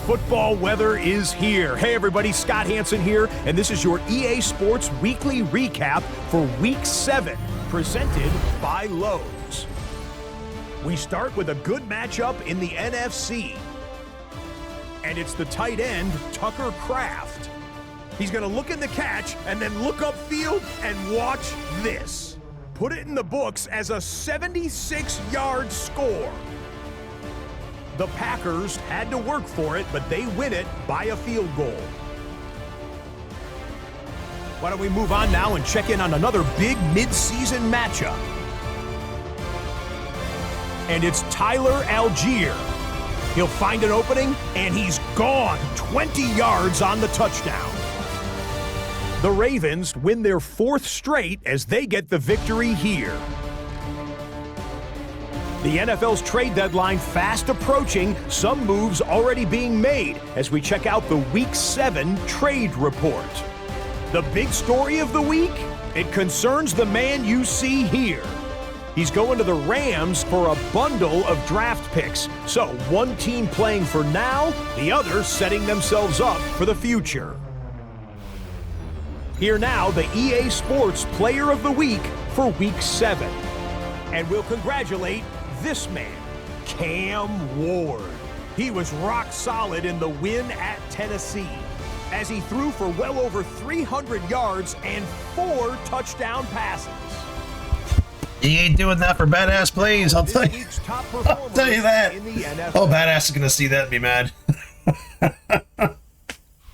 Football weather is here. Hey everybody, Scott Hansen here, and this is your EA Sports Weekly Recap for Week 7, presented by Lowe's. We start with a good matchup in the NFC, and it's the tight end, Tucker Kraft. He's going to look in the catch and then look upfield and watch this. Put it in the books as a 76-yard score. The Packers had to work for it, but they win it by a field goal. Why don't we move on now and check in on another big mid-season matchup. And it's Tyler Algier. He'll find an opening, and he's gone 20 yards on the touchdown. The Ravens win their 4th straight as they get the victory here. The NFL's trade deadline fast approaching, some moves already being made as we check out the Week 7 trade report. The big story of the week? It concerns the man you see here. He's going to the Rams for a bundle of draft picks. So one team playing for now, the other setting themselves up for the future. Here now, the EA Sports Player of the Week for Week 7. And we'll congratulate this man, Cam Ward. He was rock solid in the win at Tennessee as he threw for well over 300 yards and 4 touchdown passes. He ain't doing that for badass plays, I'll tell you. I'll tell you that. Oh, badass is going to see that and be mad.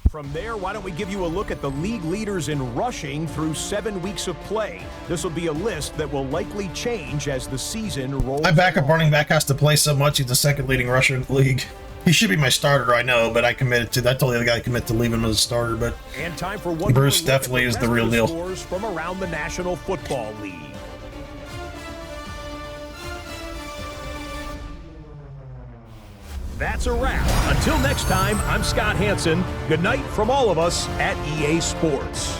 From there, why don't we give you a look at the league leaders in rushing through 7 weeks of play. This will be a list that will likely change as the season rolls. My backup running back has to play so much, he's the 2nd leading rusher in the league. He should be my starter, I know, but I committed to that. I told the other guy to commit to leave him as a starter, but and time for one Bruce definitely is the real deal. Scores from around the National Football League. That's a wrap. Until next time, I'm Scott Hansen. Good night from all of us at EA Sports.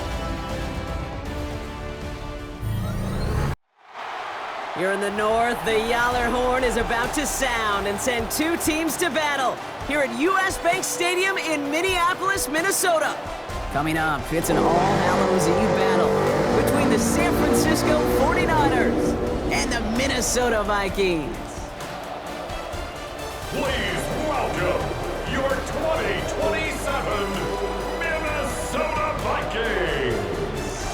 Here in the north, the Yaller horn is about to sound and send 2 teams to battle here at US Bank Stadium in Minneapolis, Minnesota. Coming up, it's an All-Hallows Eve battle between the San Francisco 49ers and the Minnesota Vikings. Please welcome your 2027 Minnesota Vikings.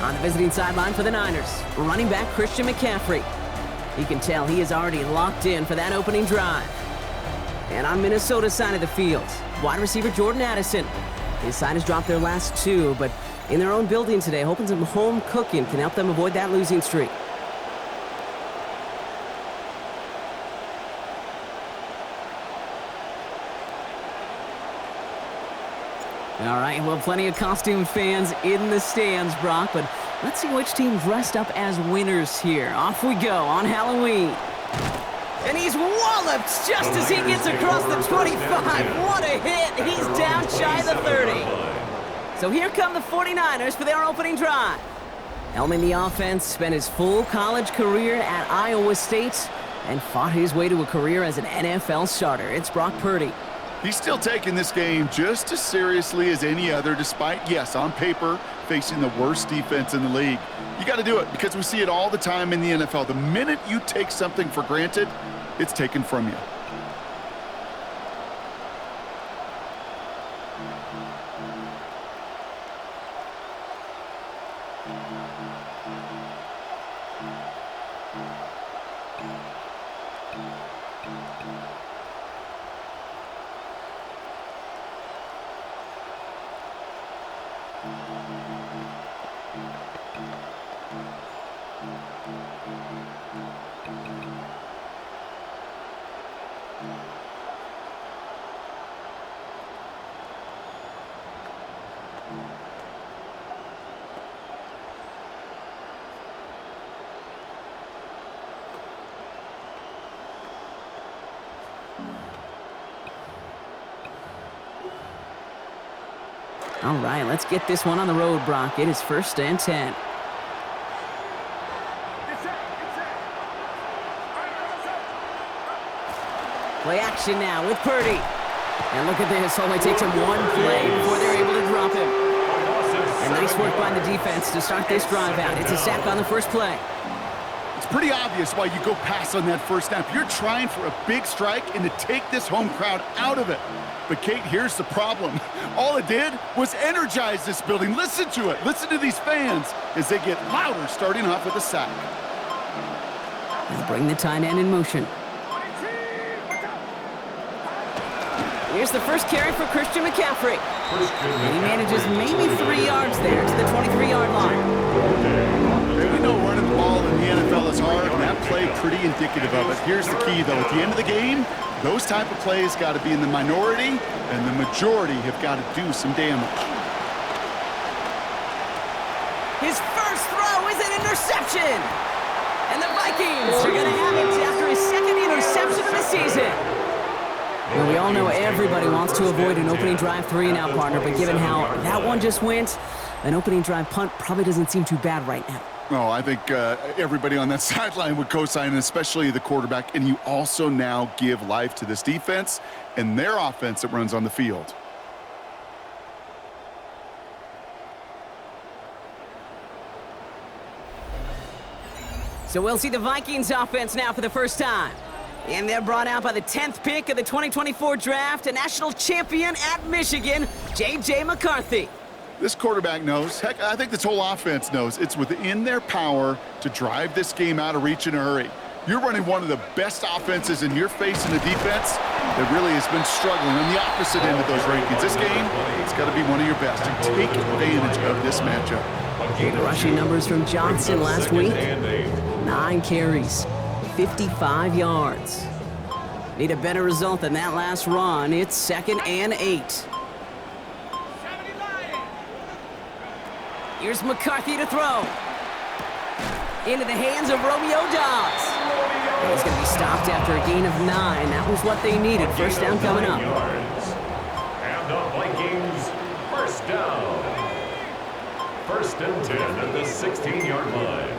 On the visiting sideline for the Niners, running back Christian McCaffrey. You can tell he is already locked in for that opening drive. And on Minnesota's side of the field, wide receiver Jordan Addison. His side has dropped their last 2, but in their own building today, hoping some home cooking can help them avoid that losing streak. All right, well, plenty of costume fans in the stands, Brock, but let's see which team dressed up as winners here. Off we go on Halloween. And he's walloped just as he gets across the 25. What a hit. He's down shy of the 30. So here come the 49ers for their opening drive. Helming the offense, spent his full college career at Iowa State and fought his way to a career as an NFL starter. It's Brock Purdy. He's still taking this game just as seriously as any other, despite, yes, on paper, facing the worst defense in the league. You got to do it because we see it all the time in the NFL. The minute you take something for granted, it's taken from you. All right, let's get this one on the road, Brock. It is 1st and 10. Play action now with Purdy. And look at this, only takes him one play before they're able to drop him. And nice work by the defense to start this drive out. It's a sack on the first play. It's pretty obvious why you go pass on that first snap. You're trying for a big strike and to take this home crowd out of it. But, Kate, here's the problem. All it did was energize this building. Listen to it. Listen to these fans as they get louder starting off with a sack. They'll bring the tight end in motion. Here's the first carry for Christian McCaffrey. And he manages maybe 3 yards there to the 23-yard line. We know running the ball in the NFL is hard, and that play pretty indicative of it. Here's the key, though. At the end of the game, those type of plays got to be in the minority, and the majority have got to do some damage. His first throw is an interception. And the Vikings are going to have it after his second interception of the season. Well, we all know everybody wants to avoid an opening drive 3-and-out, partner, but given how that one just went, an opening drive punt probably doesn't seem too bad right now. Oh, I think everybody on that sideline would co-sign, especially the quarterback. And you also now give life to this defense and their offense that runs on the field. So we'll see the Vikings offense now for the first time. And they're brought out by the 10th pick of the 2024 draft, a national champion at Michigan, J.J. McCarthy. This quarterback knows, heck, I think this whole offense knows, it's within their power to drive this game out of reach in a hurry. You're running one of the best offenses, and you're facing a defense that really has been struggling on the opposite end of those rankings. This game, it's got to be one of your best, and take advantage of this matchup. The rushing numbers from Johnson last week, 9 carries, 55 yards. Need a better result than that last run. It's 2nd and 8. Here's McCarthy to throw. Into the hands of Romeo Dobbs. And he's going to be stopped after a gain of 9. That was what they needed. First down coming up. And the Vikings, first down. 1st and 10 at the 16-yard line.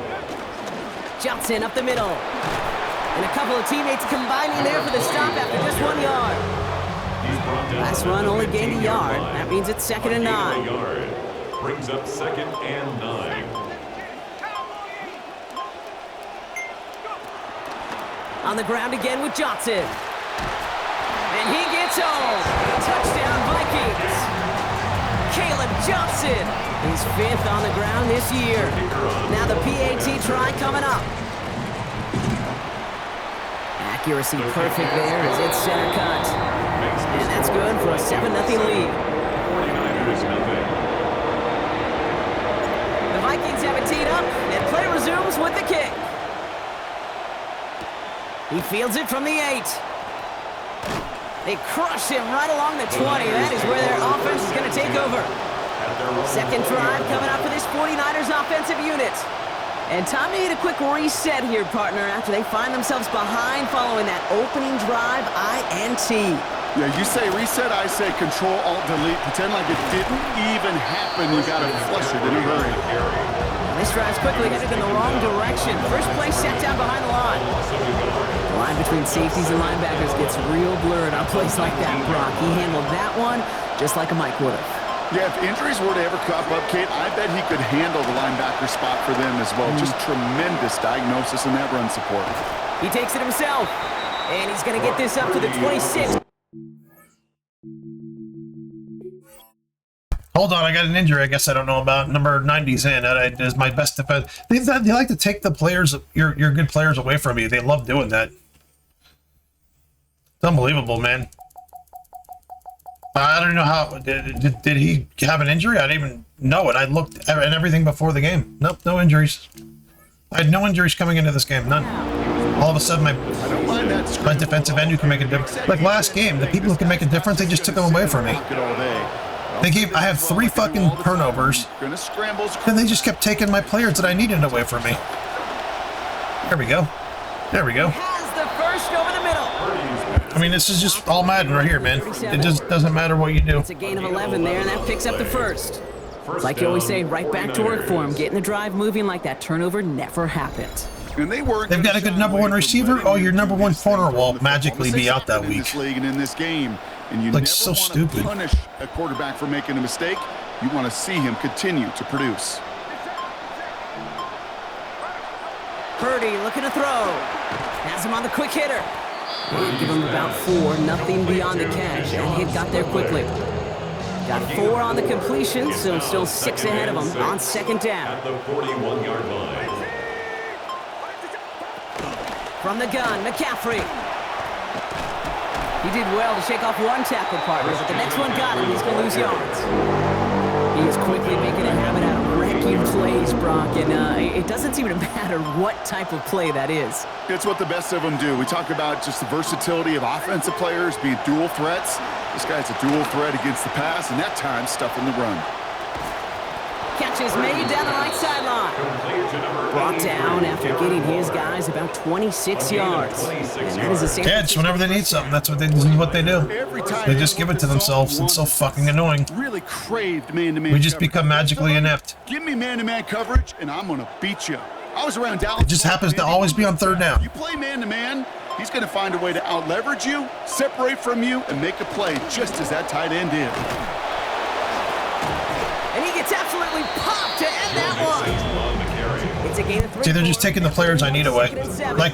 Johnson up the middle. And a couple of teammates combining there for the stop after just 1 yard. Last run only gained a yard. That means it's 2nd and 9. Brings up 2nd and 9. On the ground again with Johnson. And he gets home. Touchdown Vikings. Caleb Johnson. He's 5th on the ground this year. Now the PAT try coming up. Accuracy perfect there as it's center cut. And that's good for a 7-0 lead. 49ers nothing. The Vikings have it teed up, and play resumes with the kick. He fields it from the 8. They crush him right along the 20. That is where their offense is going to take over. Second drive coming up for this 49ers offensive unit. And time to hit a quick reset here, partner, after they find themselves behind following that opening drive INT. Yeah, you say reset, I say control, alt, delete. Pretend like it didn't even happen. You got to flush it in a hurry. This drive's quickly headed in the wrong direction. First play set down behind the line. The line between safeties and linebackers gets real blurred on plays like that, Brock. He handled that one just like a Mike would have. Yeah, if injuries were to ever crop up, Kate, I bet he could handle the linebacker spot for them as well. Just tremendous diagnosis in that run support. He takes it himself, and he's going to get this up to the 26. Hold on, I got an injury I guess I don't know about. Number 90's in. That is my best defense. They like to take the players, your good players away from you. They love doing that. It's unbelievable, man. I don't know how. Did he have an injury? I didn't even know it. I looked at everything before the game. Nope, no injuries. I had no injuries coming into this game. None. All of a sudden, my defensive end who can make a difference. Like last game, the people who can make a difference, they just took them away from me. I have 3 fucking turnovers, and they just kept taking my players that I needed away from me. There we go. There we go. Has the first over the middle. I mean, this is just all Madden right here, man. It just doesn't matter what you do. It's a gain of 11 there, and that picks up the first. Like you always say, right back to work for him, getting the drive moving like that turnover never happened. And they weren't. They've got a good number one receiver. Oh, your number one corner will magically be out that in week. this league and in this game, and you Like, never so want to stupid. punish a quarterback for making a mistake. You want to see him continue to produce. Purdy looking to throw. Has him on the quick hitter. And give him about 4, nothing beyond the catch. And he got there quickly. Got 4 on the completion, so still 6 ahead of him on second down. At the 41-yard line. From the gun, McCaffrey. He did well to shake off one tackle partner, but the next one got him. He's going to lose yards. He is quickly making a habit out of wrecking plays, Brock, and it doesn't seem to matter what type of play that is. It's what the best of them do. We talk about just the versatility of offensive players being dual threats. This guy's a dual threat against the pass, and that time stuffing the run. Catch is made down the right sideline. Brought down after getting his guys about 26 yards. And that is a San Kids, whenever they need something, that's what they do. Every time They just give it to themselves. It's so fucking annoying. really craved man-to-man We just coverage. become magically inept. Give me man-to-man coverage, and I'm going to beat you. I was around Dallas. It just happens to always be on third down. You play man-to-man, he's going to find a way to out-leverage you, separate from you, and make a play just as that tight end did. And he gets absolutely popped to end that one. It's a gain of 3. See, they're just taking the players I need away. Like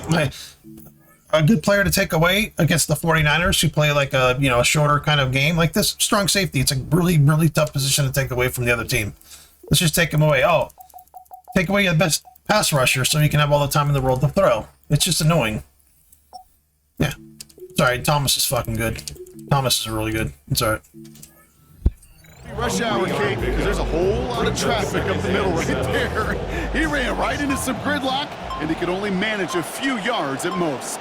a good player to take away against the 49ers who play like a a shorter kind of game like this. Strong safety. It's a really, really tough position to take away from the other team. Let's just take them away. Oh, take away your best pass rusher so you can have all the time in the world to throw. It's just annoying. Yeah. Sorry, Thomas is fucking good. Thomas is really good. It's alright. Rush hour, Kate, because there's a whole lot of traffic up the middle right there. He ran right into some gridlock, and he could only manage a few yards at most.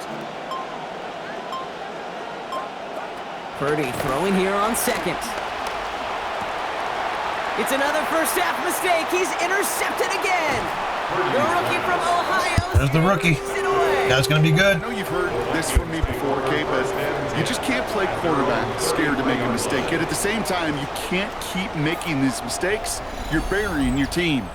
Purdy throwing here on second. It's another first half mistake. He's intercepted again. The rookie from Ohio. There's the rookie. Takes it away. Guy's gonna be good. I know you've heard this from me before, Kate, but you just can't play quarterback scared to make a mistake. Yet at the same time, you can't keep making these mistakes. You're burying your team.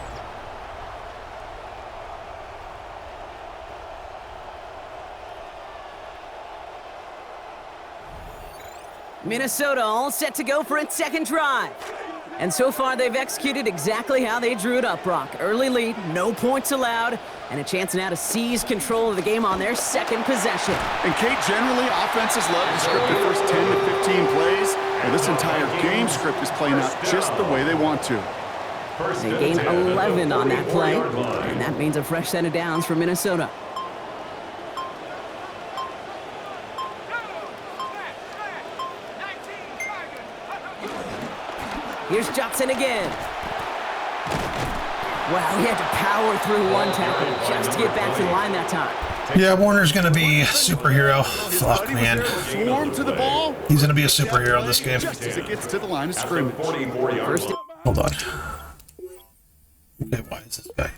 Minnesota all set to go for its second drive. And so far, they've executed exactly how they drew it up, Brock. Early lead, no points allowed, and a chance now to seize control of the game on their second possession. And Kate, generally, offenses love to script the first 10 to 15 plays. Well, this entire game script is playing out just the way they want to. They gain 11 on that play, and that means a fresh set of downs for Minnesota. Here's Johnson again. Wow, he had to power through one tackle just to get back to the line that time. Yeah, Warner's gonna be a superhero. Fuck, man. Swarm to the ball. He's gonna be a superhero in this game. Just as it gets to the line of scrimmage. 44-yard First, line. Hold on. Okay, why is this guy?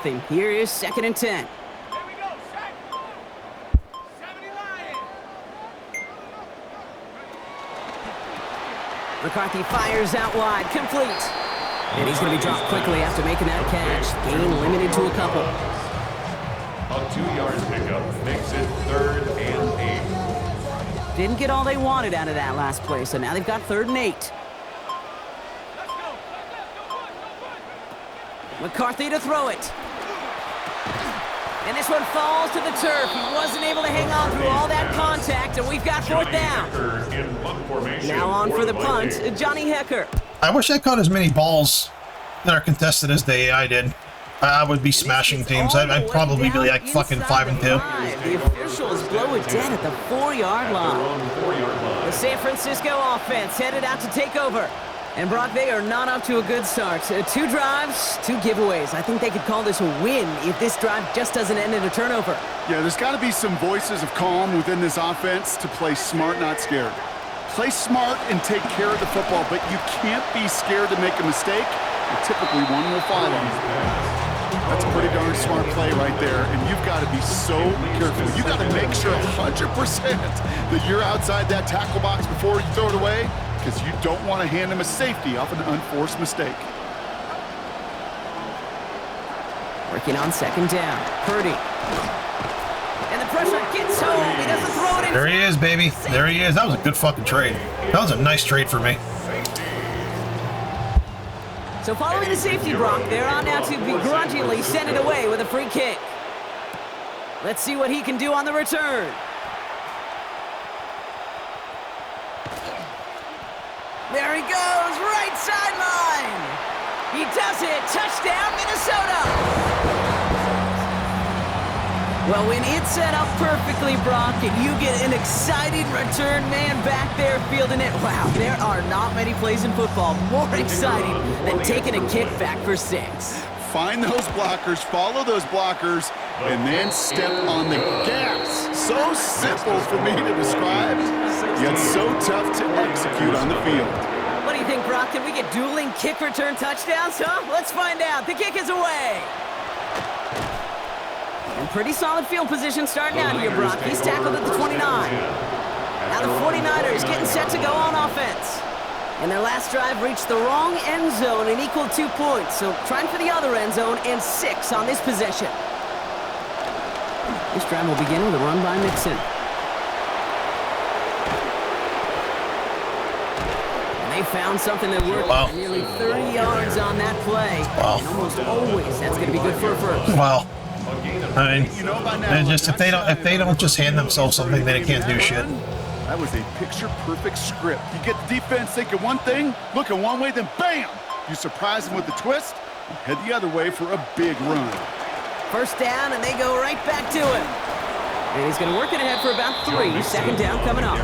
nothing. Here is second and 10. McCarthy fires out wide, complete. And he's going to be dropped quickly after making that catch. Gain limited to a couple. A 2-yard pickup makes it 3rd and 8. Didn't get all they wanted out of that last play, so now they've got 3rd and 8. McCarthy to throw it. And this one falls to the turf. He wasn't able to hang on through all that contact, and we've got 4th down. Now on for the punt, Johnny Hecker. I wish I caught as many balls that are contested as the AI did. I would be smashing teams. I'd probably be like fucking 5 and 2. The officials blow it dead at the 4-yard line. The San Francisco offense headed out to take over. And Brock, they are not off to a good start. 2 drives, 2 giveaways. I think they could call this a win if this drive just doesn't end in a turnover. Yeah, there's got to be some voices of calm within this offense to play smart, not scared. Play smart and take care of the football, but you can't be scared to make a mistake, and typically one will follow. That's a pretty darn smart play right there, and you've got to be so careful. You've got to make sure 100% that you're outside that tackle box before you throw it away, because you don't want to hand him a safety off an unforced mistake. Working on second down. Purdy. And the pressure gets home. He doesn't throw it in. There he is, baby. There he is. That was a good fucking trade. That was a nice trade for me. So following the safety, Brock, they're on now to begrudgingly send it away with a free kick. Let's see what he can do on the return. There he goes, right sideline. He does it. Touchdown, Minnesota. Well, when it's set up perfectly, Brock, and you get an exciting return man back there fielding it, wow, there are not many plays in football more exciting than taking a kick back for 6. Find those blockers, follow those blockers, and then step on the gas. So simple for me to describe, yet so tough to execute on the field. What do you think, Brock? Can we get dueling kick return touchdowns, huh? Let's find out. The kick is away. And pretty solid field position starting out here, Brock. He's tackled at the 29. Now the 49ers getting set to go on offense. And their last drive reached the wrong end zone and equaled 2 points. So trying for the other end zone and 6 on this possession. This drive will begin with a run by Mixon. And they found something that worked. Wow. Nearly 30 yards on that play. Wow. And almost always that's going to be good for a first. Wow. I mean, they just if they don't just hand themselves something, they can't do shit. That was a picture-perfect script. You get the defense thinking one thing, looking one way, then bam! You surprise them with the twist and head the other way for a big run. First down, and they go right back to him. And he's going to work it ahead for about 3. Second down coming up.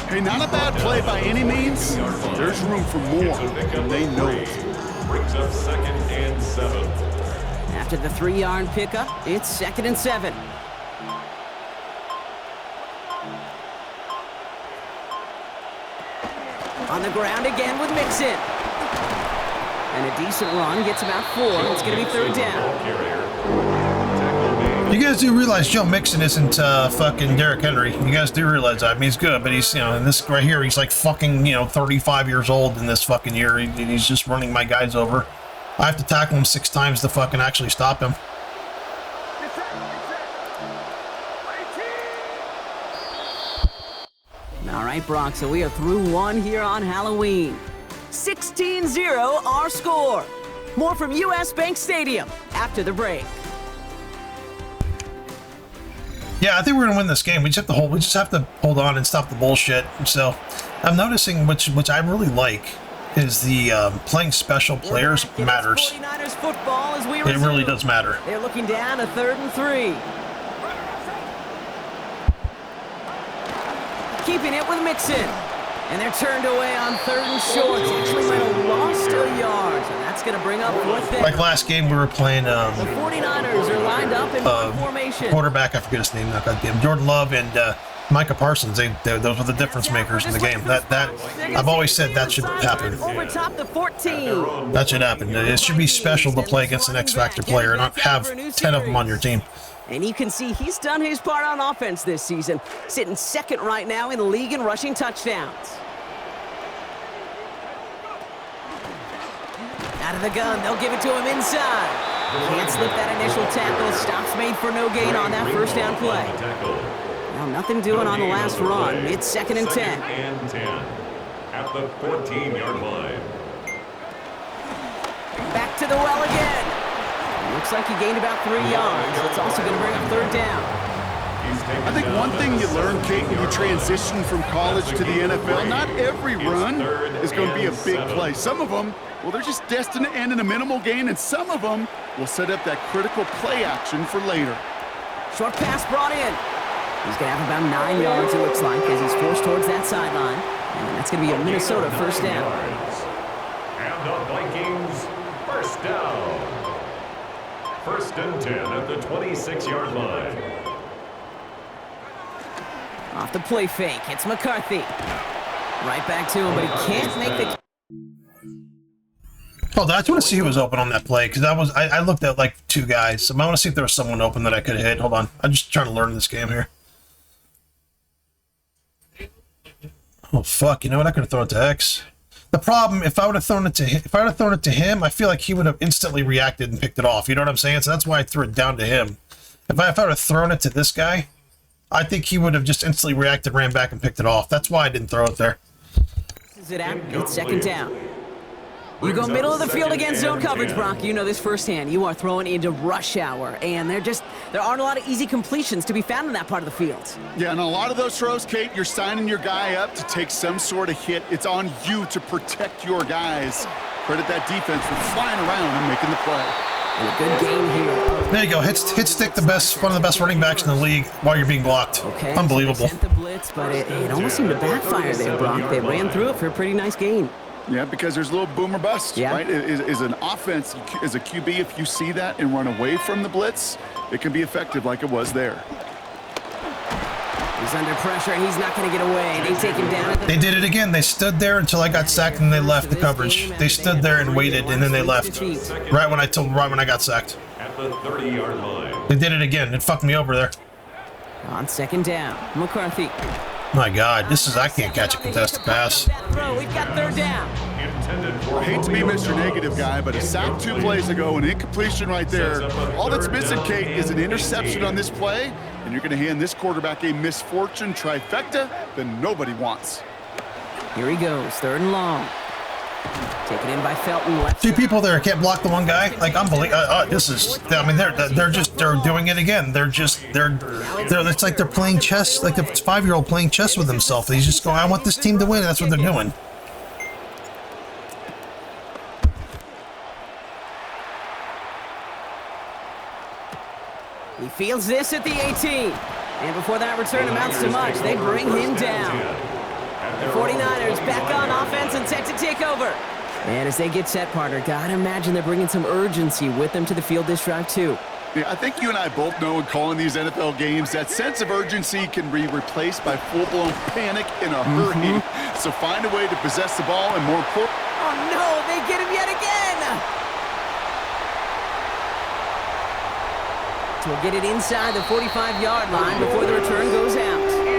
Hey, not a bad play by any means. There's room for more, and they know it. Brings up 2nd and 7. After the 3-yard pickup, it's 2nd and 7. On the ground again with Mixon. And a decent run, gets about 4. It's going to be 3rd down. You guys do realize Joe Mixon isn't fucking Derrick Henry. You guys do realize that. I mean, he's good, but he's, in this right here, he's like fucking, 35 years old in this fucking year. He's just running my guys over. I have to tackle him 6 times to fucking actually stop him. All right, Brock, so we are through 1 here on Halloween. 16-0 our score. More from US Bank Stadium after the break. Yeah, I think we're gonna win this game. We just have to hold on and stop the bullshit. So, I'm noticing which I really like is the playing special players matters. 49ers football as we It really does matter. They're looking down a 3rd and 3. Keeping it with Mixon. And they're turned away on 3rd and short. Actually might have lost a yard. So that's going to bring up 4th down. Like last game, we were playing The 49ers are lined up in one formation. quarterback. I forget his name now. Goddamn, Jordan Love and Micah Parsons. Those were the difference makers in the game. That I've always said that should happen. Over top the 14. That should happen. It should be special to play against an X Factor player and not have 10 of them on your team. And you can see he's done his part on offense this season, sitting 2nd right now in the league in rushing touchdowns. Out of the gun, they'll give it to him inside. Can't slip that initial tackle. Stops made for no gain on that 1st down play. Now nothing doing on the last run. It's 2nd and 10. 2nd and 10 at the 14-yard line. Back to the well again. Looks like he gained about 3 yards. It's also going to bring up 3rd down. I think one thing you learn, Kate, when you transition from college to the NFL, not every run is going to be a big play. Some of them, well, they're just destined to end in a minimal gain, and some of them will set up that critical play action for later. Short pass brought in. He's going to have about 9 yards, it looks like, as he's forced towards that sideline. And that's going to be a Minnesota 1st down. And the Vikings 1st down. 1st and 10 at the 26-yard line. Off the play fake, it's McCarthy. Right back to him, but he can't make the... Oh, I just want to see who was open on that play, because I looked at like 2 guys. So I want to see if there was someone open that I could hit. Hold on. I'm just trying to learn this game here. Oh fuck! You know what? I could have thrown it to X. The problem, if I would have thrown it to him, I feel like he would have instantly reacted and picked it off. You know what I'm saying? So that's why I threw it down to him. If I would have thrown it to this guy, I think he would have just instantly reacted, ran back, and picked it off. That's why I didn't throw it there. Is it out? It's second down. You go middle of the field against zone coverage, Brock. You know this firsthand. You are throwing into rush hour, and there aren't a lot of easy completions to be found in that part of the field. Yeah, and a lot of those throws, Kate, you're signing your guy up to take some sort of hit. It's on you to protect your guys. Credit that defense for flying around and making the play. And a good game here. There you go. Hit stick, one of the best running backs in the league while you're being blocked. Okay, unbelievable. So they sent the blitz, but it almost seemed to backfire there, Brock. They ran through it for a pretty nice gain. Yeah, because there's a little boom or bust, right? Is an offense, as a QB, if you see that and run away from the blitz, it can be effective like it was there. He's under pressure, and he's not going to get away. They take him down. They did it again. They stood there until I got sacked, and they left the coverage. They stood there and waited, and then they left. Right when I got sacked. At the 30-yard line. They did it again. It fucked me over there. On second down, McCarthy. My God, I can't catch a contested pass. We've got third down. I hate to be Mr. Negative guy, but a sack 2 plays ago, an incompletion right there. All that's missing, Kate, is an interception on this play, and you're going to hand this quarterback a misfortune trifecta that nobody wants. Here he goes, third and long. Taken in by Felton. Left 2 people there can't block the one guy. Like, unbelievable. They're doing it again. It's like they're playing chess, like a 5-year-old playing chess with himself. He's just going, I want this team to win. That's what they're doing. He fields this at the 18. And before that return amounts to much, they bring him down. The 49ers back on offense and set to take over. And as they get set, partner, gotta imagine they're bringing some urgency with them to the field this drive, too. Yeah, I think you and I both know in calling these NFL games, that sense of urgency can be replaced by full-blown panic in a hurry. So find a way to possess the ball, and more important... Oh, no, they get him yet again! So we'll get it inside the 45-yard line before the return goes out.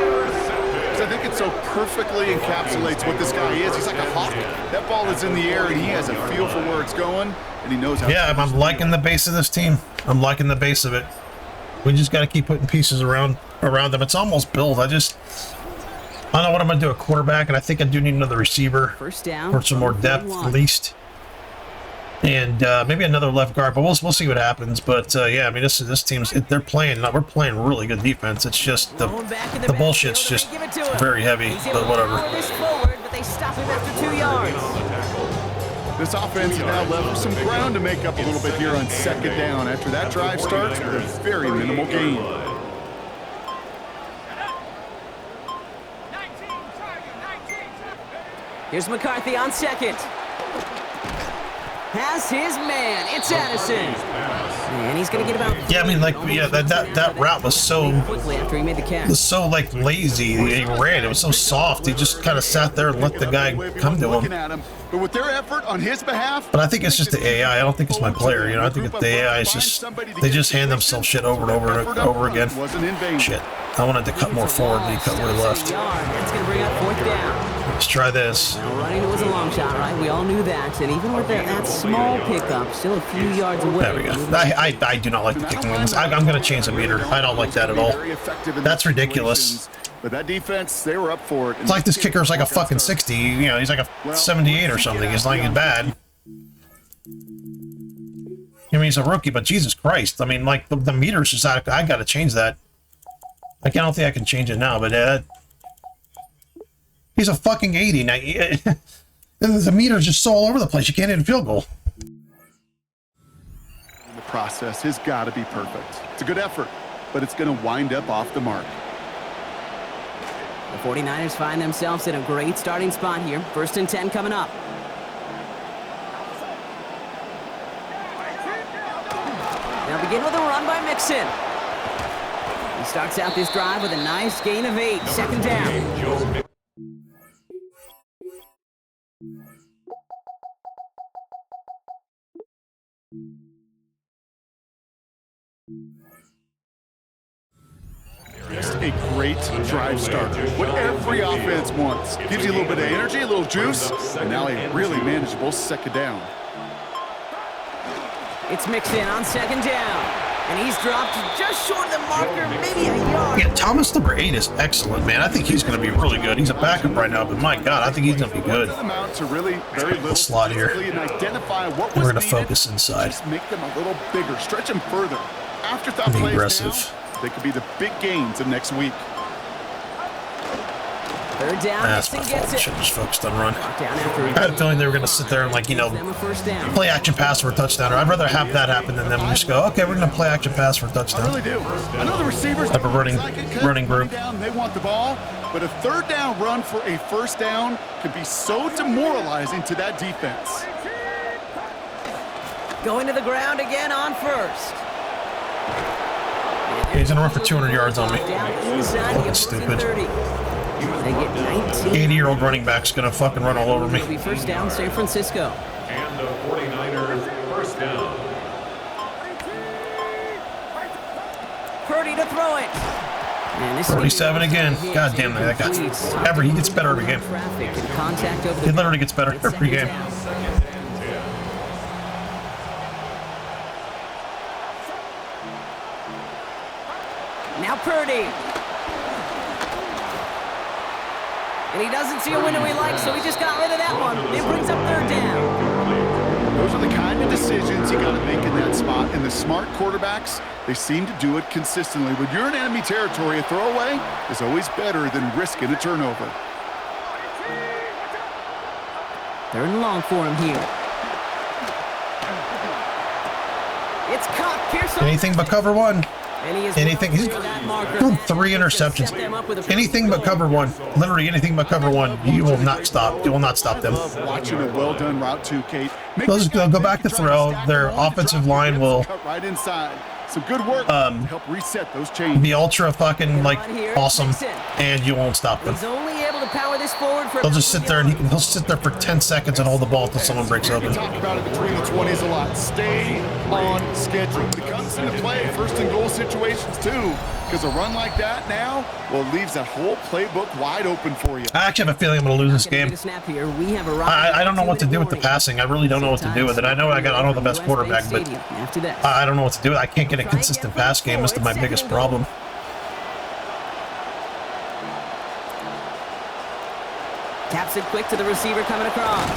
I think it so perfectly encapsulates what this guy is. He's like a hawk. That ball is in the air, and he has a feel for where it's going, and he knows how. Yeah, I'm liking the base of this team. I'm liking the base of it. We just got to keep putting pieces around them. It's almost built. I don't know what I'm going to do at quarterback, and I think I do need another receiver. First down. For some more depth, at least. And maybe another left guard, but we'll see what happens. But yeah, I mean, this team's we're playing really good defense. It's just the bullshit's just very heavy, but whatever. This offense has now left some ground to make up a little bit here on second down after that drive starts with a very minimal gain. Here's McCarthy on second. Has his man. It's Addison. And he's going to get about... Yeah, I mean, like, yeah, that route was so... quickly after he made the catch. Was so, like, lazy. He ran. It was so soft. He just kind of sat there and let the guy come to him. But with their effort on his behalf... But I think it's just the AI. I don't think it's my player, you know? I think the AI is just... They just hand themselves shit over and over again. Shit. I wanted to cut more forward, but he cut way left. That's going to bring up fourth down. Let's try this. Well, running was a long shot, right? We all knew that. And even with that small pickup, still a few yards away. There we go. I do not like the kicking ones. I'm going to change the meter. I don't like that at all. That's ridiculous. But that defense, they were up for it. It's like this kicker's like a fucking 60. You know, he's like a 78 or something. He's like, he's bad. I mean, he's a rookie, but Jesus Christ. I mean, like, the meter's just out. I got to change that. I don't think I can change it now, but he's a fucking 80. Now, the meter's just so all over the place. You can't hit a field goal. The process has got to be perfect. It's a good effort, but it's going to wind up off the mark. The 49ers find themselves in a great starting spot here. First and 10 coming up. They'll begin with a run by Mixon. He starts out this drive with a nice gain of 8. Second down. a great drive starter. What every offense wants. Gives you a little bit of energy, a little juice, and now a really manageable second down. It's mixed in on second down. And he's dropped just short of the marker, maybe a yard. Yeah, Thomas number 8 is excellent, man. I think he's going to be really good. He's a backup right now, but my God, I think he's going to be good. To really very little slot here. and identify what We're was going to focus inside. Just make them a little bigger, stretch them further. Afterthought Be plays aggressive. now, they could be the big gains of next week. Third down, That's my fault. I should have just focused on run. down after I had a feeling they were going to sit there and, like, you know, them a first down. play action pass for a touchdown. Or I'd rather have that happen than them just go, okay, we're going to play action pass for a I touchdown. really do. I know the receivers Type of running group. down, they want the ball, but a third down run for a first down could be so demoralizing to that defense. Going to the ground again on first. He's going to run for 200 yards on me. Down inside the Stupid. 30. They get 19. 80-year-old running back's going to fucking run all over me. It'll be first down, San Francisco. And the 49ers first down. Purdy to throw it. Man, this 47 again. God damn that guy. He gets better every game. Traffic and contact over He the literally gets better every game. Now Purdy. And he doesn't see a window he likes, so he just got rid of that one. It brings up third down. Those are the kind of decisions you got to make in that spot. And the smart quarterbacks, they seem to do it consistently. When you're in enemy territory, a throwaway is always better than risking a turnover. Third and long for him here. It's caught. Pearson. Anything but cover one. And he is Anything. He's thrown 3 interceptions. Anything but cover one. Literally anything but cover one. You will not stop. You will not stop them. Watching a well-done route too, Kate. They'll go back to throw. Their offensive line will cut right inside. Some good work to help reset those chains. be ultra fucking like awesome, and you won't stop them. He's only able to power this forward for They'll just sit there and he'll sit there for 10 seconds and hold the ball until someone breaks open. We talk about it between the 20s a lot. Stay on schedule. It comes into play first and goal situations too, because a run like that now, well, it leaves that whole playbook wide open for you. I actually have a feeling I'm going to lose this game. I don't know what to do with the passing. I really don't know what to do with it. I know I don't have the best quarterback, but I don't know what to do with it. I can't get a consistent pass game. This is my biggest problem. Taps it quick to the receiver coming across.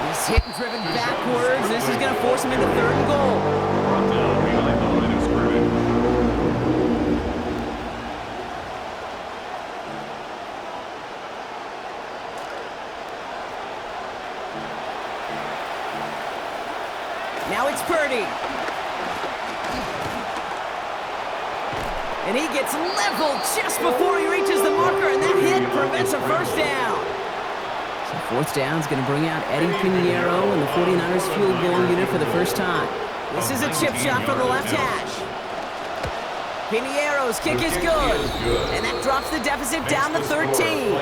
He's hit and driven backwards. This is going to force him into third and goal. Brought down behind the line of scrimmage. Now it's Purdy. And he gets leveled just before he reaches the marker, and that hit prevents a first down. So fourth down is going to bring out Eddie Pinheiro and the 49ers field goal unit for the first time. This is a chip shot from the left hash. Pinheiro's kick is good, and that drops the deficit down to 13.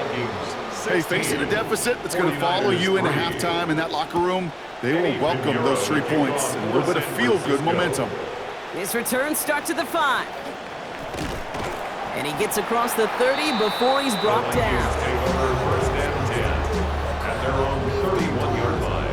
Hey, facing a deficit that's going to follow you into halftime in that locker room, they will welcome those 3 points. A little bit of feel-good momentum. His return starts at the 5. And he gets across the 30 before he's brought down. Take over first and 10 at their own 31-yard line.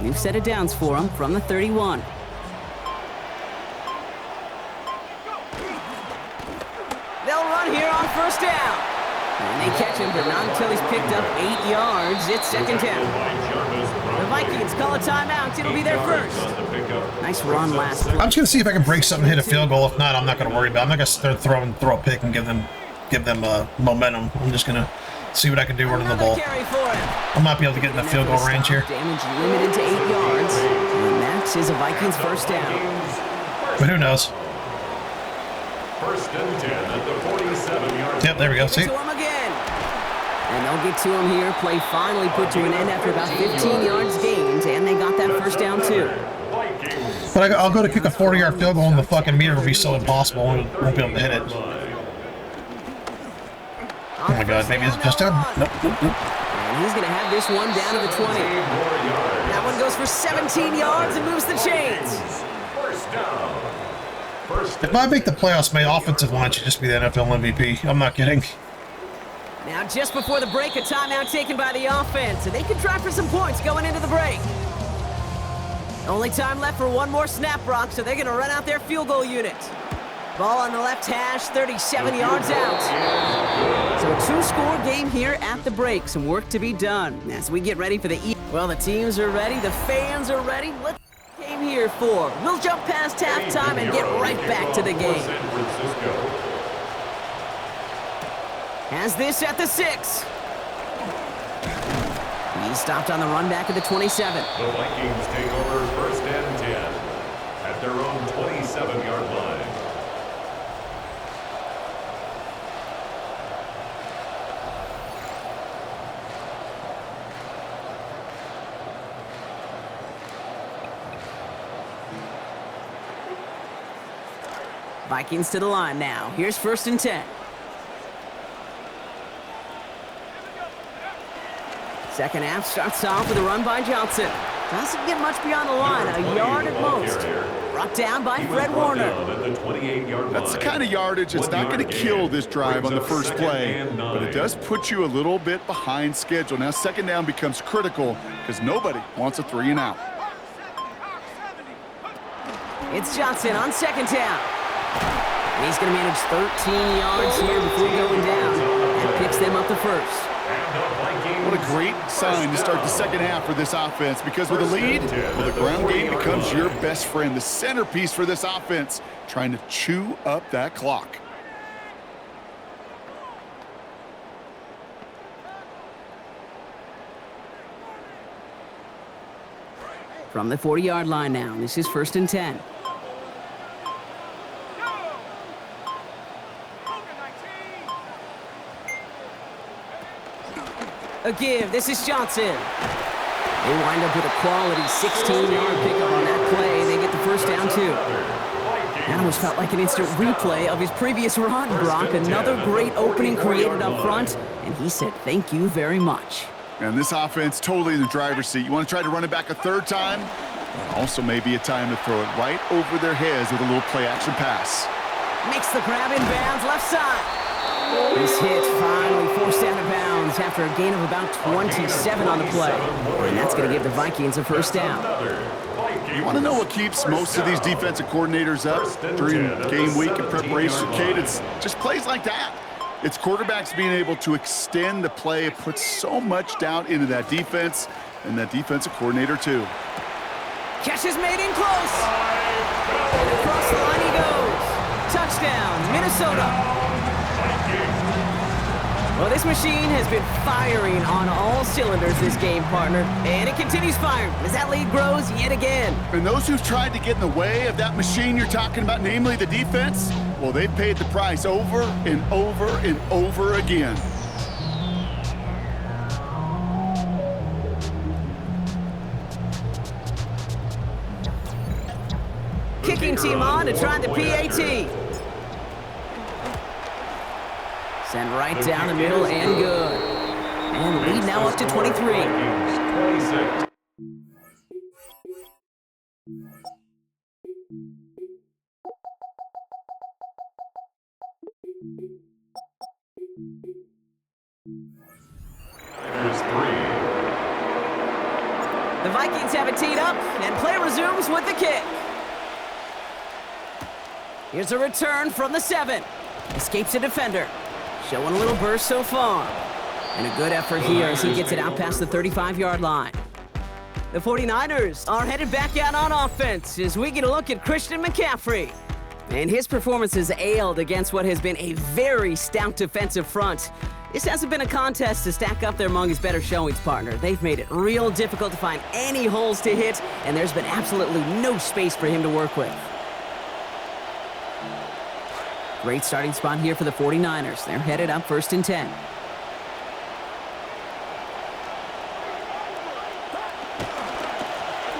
New set of downs for him from the 31. They'll run here on first down. And they catch him, but not until he's picked up 8 yards. It's second down. The Vikings call a timeout. It'll be their first. Nice run last play. I'm just going to see if I can break something, hit a field goal. If not, I'm not going to worry about it. I'm not going to sit there and throw a pick and give them momentum. I'm just going to see what I can do running the ball. I might be able to get in the field goal range here. Damage limited to 8 yards. And that is a Vikings first down. But who knows? First and 10 at the 47-yard. Yep, there we go. See? To him again. And they'll get to him here. Play finally put to an end after about 15 yards gained, and they got that first down too. But I'll go to kick a 40-yard field goal and the fucking meter will be so impossible and won't be able to hit it. God, maybe it's just down. Nope, nope, nope. And he's going to have this one down to the 20. That one goes for 17 yards and moves the chains. First down. If I make the playoffs, my offensive line should just be the NFL MVP. I'm not kidding. Now, just before the break, a timeout taken by the offense, and they could try for some points going into the break. Only time left for one more snap, Brock, so they're going to run out their field goal unit. Ball on the left hash, 37 yards out. So a two-score game here at the break. Some work to be done as we get ready for the Well, the teams are ready, the fans are ready. Let's game here for. We'll jump past halftime and get right back to the game. Has this at the 6. He stopped on the run back at the 27. The Vikings take over first and 10 at their own 27-yard line. Vikings to the line now. Here's first and 10. Second half starts off with a run by Johnson. Doesn't get much beyond the line, a yard at most. Brought down by Fred Warner. That's the kind of yardage that's not going to kill this drive on the first play, but it does put you a little bit behind schedule. Now second down becomes critical because nobody wants a 3 and out. It's Johnson on second down. And he's going to manage 13 yards here before going down and picks them up the first. What a great sign to start the second half for this offense, because with a lead, well, the ground game becomes your best friend, the centerpiece for this offense, trying to chew up that clock. From the 40-yard line now, this is first and 10. A give. This is Johnson. They wind up with a quality 16-yard pickup on that play. They get the first down, too. That almost felt like an instant replay of his previous run, Brock. Another great opening created up front, and he said thank you very much. And this offense totally in the driver's seat. You want to try to run it back a third time? Also maybe a time to throw it right over their heads with a little play-action pass. Makes the grab in bounds, left side. This hit finally forced out of bounds after a gain of about 27 on the play. And that's going to give the Vikings a first down. You want to know what keeps most of these defensive coordinators up during game week and preparation, Kate? It's just plays like that. It's quarterbacks being able to extend the play. It puts so much doubt into that defense and that defensive coordinator, too. Catch is made in close. And across the line he goes. Touchdown, Minnesota. Well, this machine has been firing on all cylinders this game, partner. And it continues firing as that lead grows yet again. And those who've tried to get in the way of that machine you're talking about, namely the defense, well, they've paid the price over and over and over again. Kicking team on to try the PAT. Send right down the middle and good. And lead now up to 23. 26. The Vikings have it teed up, and play resumes with the kick. Here's a return from the 7. Escapes a defender. Showing a little burst so far. And a good effort here as he gets it out past the 35-yard line. The 49ers are headed back out on offense as we get a look at Christian McCaffrey. And his performance has ailed against what has been a very stout defensive front. This hasn't been a contest to stack up there among his better showings, partner. They've made it real difficult to find any holes to hit, and there's been absolutely no space for him to work with. Great starting spot here for the 49ers. They're headed up first and 10.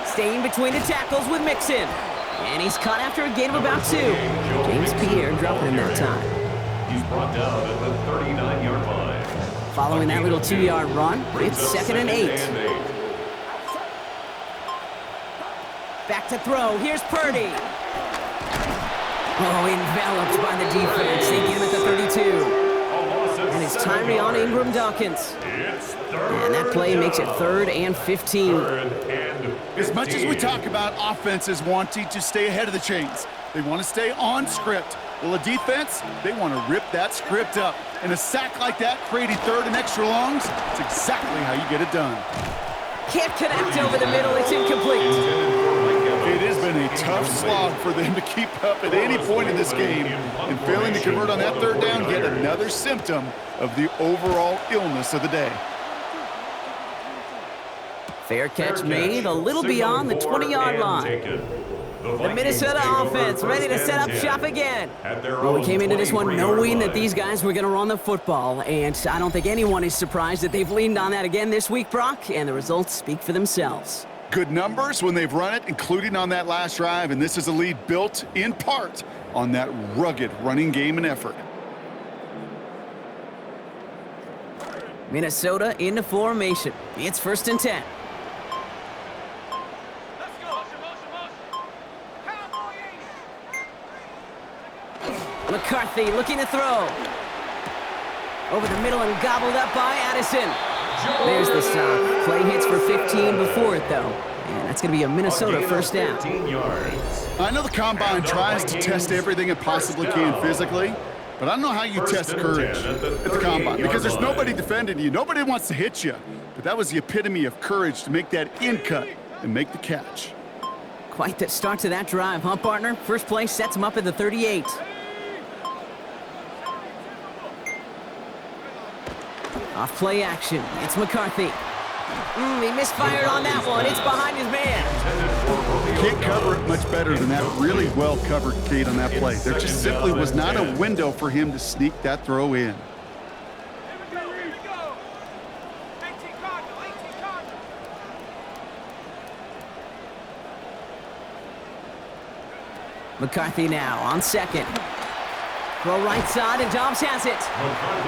Staying between the tackles with Mixon. And he's caught after a gain of about 2. James Pierre dropping him that time. He's brought down at the 39-yard line. Following that little 2-yard run, it's 2nd and 8. Back to throw. Here's Purdy. Oh, enveloped by the defense. They get him at the 32. And it's Tyreon Ingram Dawkins. And that play makes it 3rd and 15. As much as we talk about offenses wanting to stay ahead of the chains, they want to stay on script. Well, a defense, they want to rip that script up. And a sack like that, creating 3rd and extra longs, it's exactly how you get it done. Can't connect over the middle. It's incomplete. It has been a tough slog for them to keep up at any point in this game. And failing to convert on that 3rd down, yet another symptom of the overall illness of the day. Fair catch made a little beyond the 20-yard line. The Minnesota offense ready to set up shop again. Well, we came into this one knowing that these guys were going to run the football, and I don't think anyone is surprised that they've leaned on that again this week, Brock, and the results speak for themselves. Good numbers when they've run it, including on that last drive, and this is a lead built in part on that rugged running game and effort. Minnesota into formation. It's 1st and 10. McCarthy looking to throw. Over the middle and gobbled up by Addison. There's the stop. Play hits for 15 before it, though. And that's going to be a Minnesota 1st down. I know the Combine tries to test everything it possibly can physically, but I don't know how you test courage at the Combine, because there's nobody defending you. Nobody wants to hit you. But that was the epitome of courage to make that in cut and make the catch. Quite the start to that drive, huh, partner? First play sets him up at the 38. Off play action. It's McCarthy. He misfired on that one. It's behind his man. Can't cover it much better than that really well-covered gate on that play. There just simply was not a window for him to sneak that throw in. McCarthy now on 2nd. Throw right side, and Dobbs has it.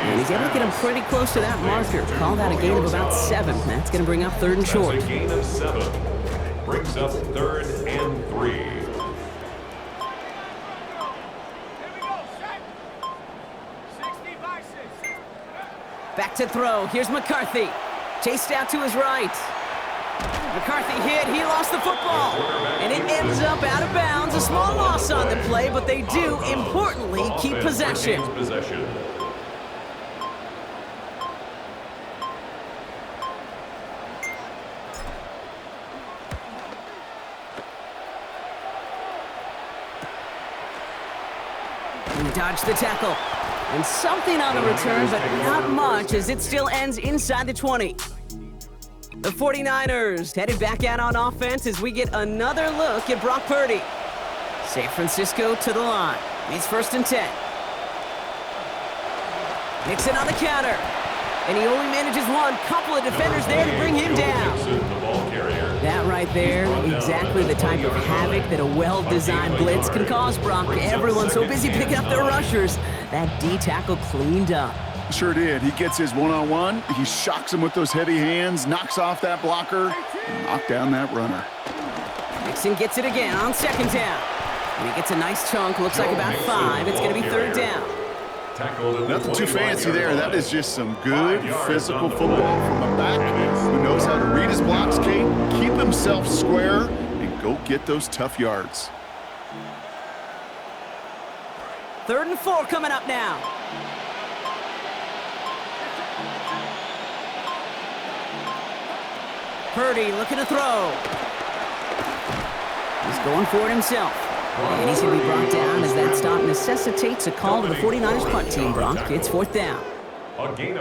And he's able to get him pretty close to that marker. Call that a gain of about 7. That's going to bring up 3rd and short. That's a gain of 7. Brings up 3rd and 3. Back to throw. Here's McCarthy. Chased out to his right. McCarthy hit. He lost the football. And it ends up out of bounds. A small loss on the play, but they do, importantly, keep possession. He dodged the tackle. And something on the return, but not much, as it still ends inside the 20. The 49ers headed back out on offense as we get another look at Brock Purdy. San Francisco to the line. It's 1st and 10. Nixon on the counter. And he only manages one. Couple of defenders there to bring him down. That right there, exactly the type of havoc that a well-designed blitz can cause, Brock. Everyone's so busy picking up their rushers. That D tackle cleaned up. Sure did. He gets his one-on-one. He shocks him with those heavy hands, knocks off that blocker, and knocked down that runner. Nixon gets it again on 2nd down. And he gets a nice chunk, looks like about 5. It's going to be 3rd down. Nothing too fancy there. That is just some good physical football from a back who knows how to read his blocks, Kate, keep himself square, and go get those tough yards. 3rd and 4 coming up now. Purdy looking to throw. He's going for it himself. And he's going to be brought down as that stop necessitates a call to the 49ers punt team, Brock. It's 4th down.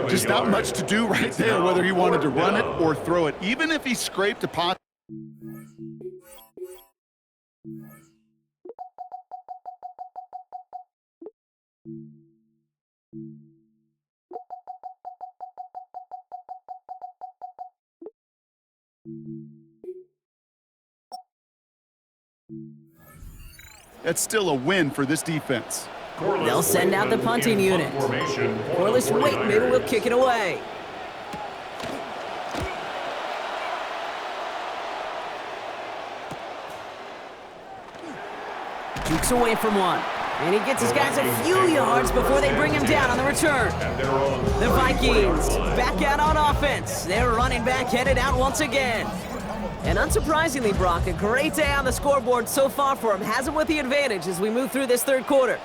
Just not much to do right there, whether he wanted to run it or throw it. Even if he scraped a pot. That's still a win for this defense. They'll send out the punting unit. Corliss Wakeman will kick it away. just away from one. And he gets his guys a few yards before they bring him down on the return. The Vikings back out on offense. They're running back headed out once again. And unsurprisingly, Brock, a great day on the scoreboard so far for him. Has him with the advantage as we move through this third quarter.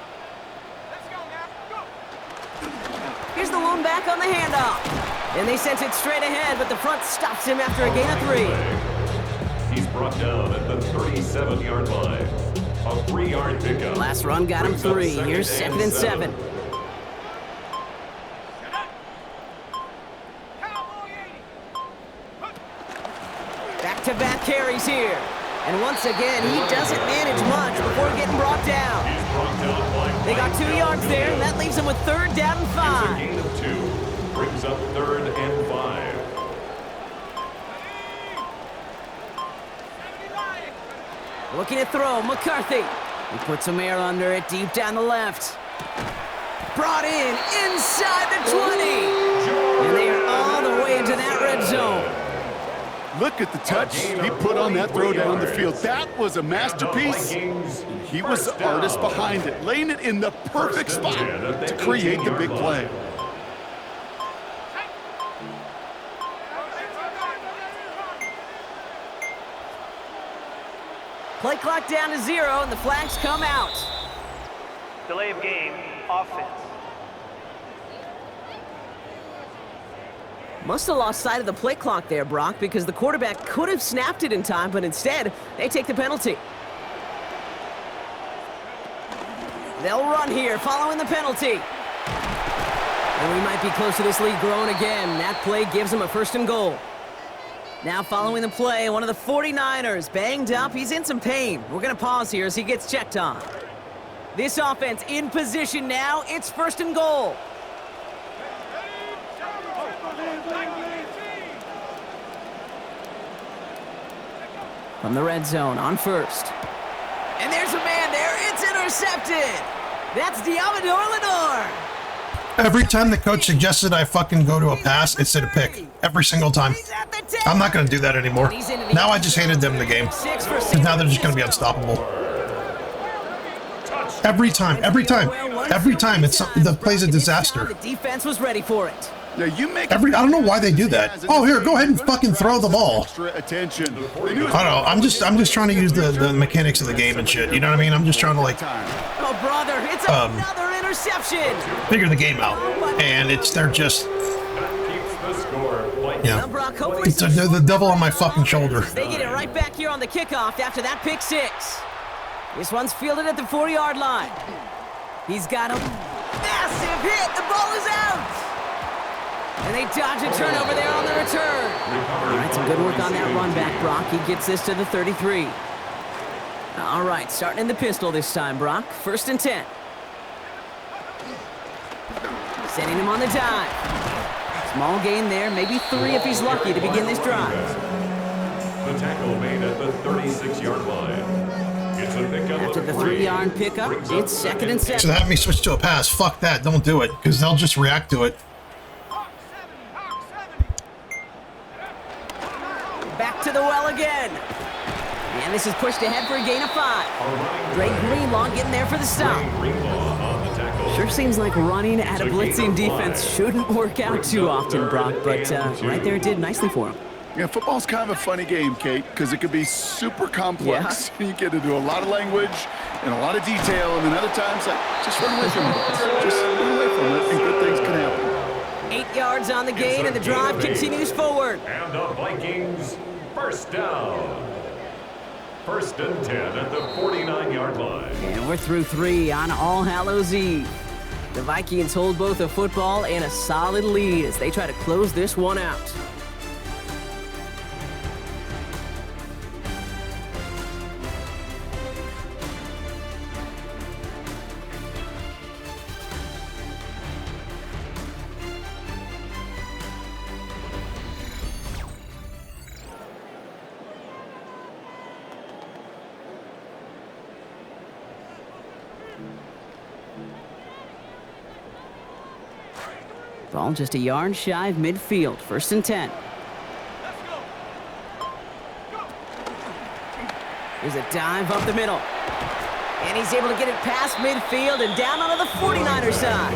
Here's the lone back on the handoff. And they sent it straight ahead, but the front stops him after a gain of 3. He's brought down at the 37-yard line. A 3-yard pickup. Last run got him 3. Here's 2nd and 7. Back-to-back carries here. And once again, he doesn't manage much before getting brought down. They got 2 yards there, and that leaves them with 3rd down and 5. Gain of 2. Brings up 3rd and 5. Looking to throw, McCarthy. He puts some air under it, deep down the left. Brought in, inside the 20. And they are all the way into that red zone. Look at the touch he put on that throw down the field. That was a masterpiece. He was the artist behind it, laying it in the perfect spot to create the big play. Play clock down to 0, and the flags come out. Delay of game, offense. Must have lost sight of the play clock there, Brock, because the quarterback could have snapped it in time, but instead, they take the penalty. They'll run here, following the penalty. And we might be close to this lead growing again. That play gives them a 1st and goal. Now following the play, one of the 49ers banged up. He's in some pain. We're going to pause here as he gets checked on. This offense in position now. It's 1st and goal. From the red zone on 1st. And there's a man there. It's intercepted. That's Diamador Lenore. Every time the coach suggested I fucking go to a pass, it said a pick. Every single time. I'm not going to do that anymore. Now I just hated them in the game. Because now they're just going to be unstoppable. Every time. It's the play's a disaster. The defense was ready for it. Yeah, you make I don't know why they do that. Oh, here, go ahead and fucking throw the ball. Attention. I don't know. I'm just trying to use the mechanics of the game and shit. You know what I mean? I'm just trying to like Oh, brother, it's another interception. figure the game out, and they're just yeah. They're the devil on my fucking shoulder. They get it right back here on the kickoff after that pick 6. This one's fielded at the 4-yard line. He's got a massive hit. The ball is out. And they dodge a turnover there on the return. All right, some good work on that run back, Brock. He gets this to the 33. All right, starting in the pistol this time, Brock. 1st and 10. Setting him on the dive. Small gain there, maybe 3 if he's lucky to begin this drive. The tackle made at the 36-yard line. It's a pickup. After the 3-yard pickup, it's 2nd and 7. So have me switch to a pass. Fuck that. Don't do it, because they'll just react to it. Back to the well again. And this is pushed ahead for a gain of 5. Drake Greenlaw getting there for the stop. Sure seems like running at a blitzing defense shouldn't work out too often, Brock, but right there it did nicely for him. Yeah, football's kind of a funny game, Kate, because it could be super complex. Yeah. You get into a lot of language and a lot of detail, and then other times, like, just run away from it. Just run away from it, and good things can happen. 8 yards on the gain, and the drive continues forward. And the Vikings, 1st down. 1st and 10 at the 49-yard line. And we're through 3 on All Hallows Eve. The Vikings hold both a football and a solid lead as they try to close this one out. Ball just a yard shy of midfield. 1st and 10. Here's a dive up the middle. And he's able to get it past midfield and down onto the 49er side.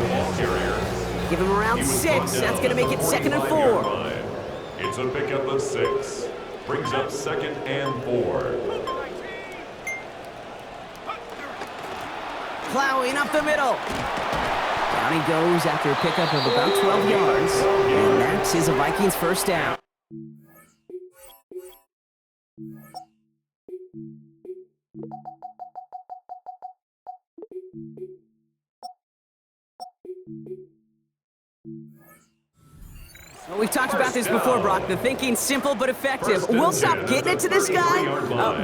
Give him around 6. That's going to make it 2nd and 4. It's a pickup of 6. Brings up 2nd and 4. Plowing up the middle. Down he goes after a pickup of about 12 yards. And that is a Vikings first down. Well, we've talked about this before, Brock. The thinking's simple but effective. We'll stop getting it to this guy